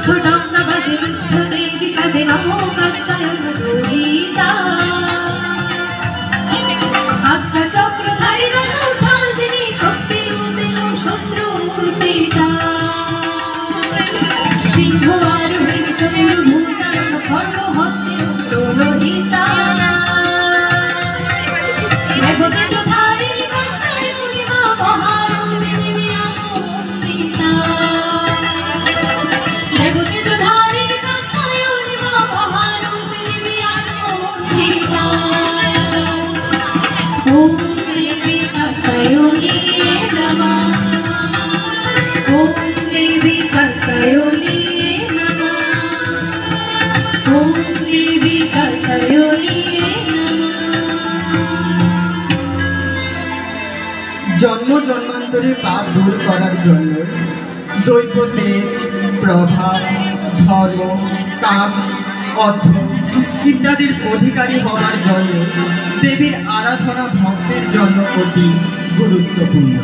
লক্ষ ডঙ্কা বাজে রুদ্ধ দেবী সাজে নমো কাত্যায়ন ললিতা আজ্ঞা চক্রধারী রণঢাল যিনি শক্তি রূপিণ শত্রু চিতা সিংহ আরোহিণী চতুর ভূচারণ খড়গ হস্তে ললিতা মেঘতেজধারিণী কাত্যায়নী মা মহারূপিণী বিয়ামৃতা মেঘতেজধারিণী কাত্যায়নী মা মহারূপিণী বিয়ামৃতা ওম দেবী কাত্যায়নী নমঃ ওম দেবী কাত্যায়নী নমঃ ওম দেবী কাত্যায়নী জন্ম জন্মান্তরে পাপ দূর করার জন্য দৈব তেজ প্রভাব ধর্ম কাম অর্থ ইত্যাদির অধিকারী হওয়ার জন্য দেবীর আরাধনা ভক্তের জন্য অতি গুরুত্বপূর্ণ।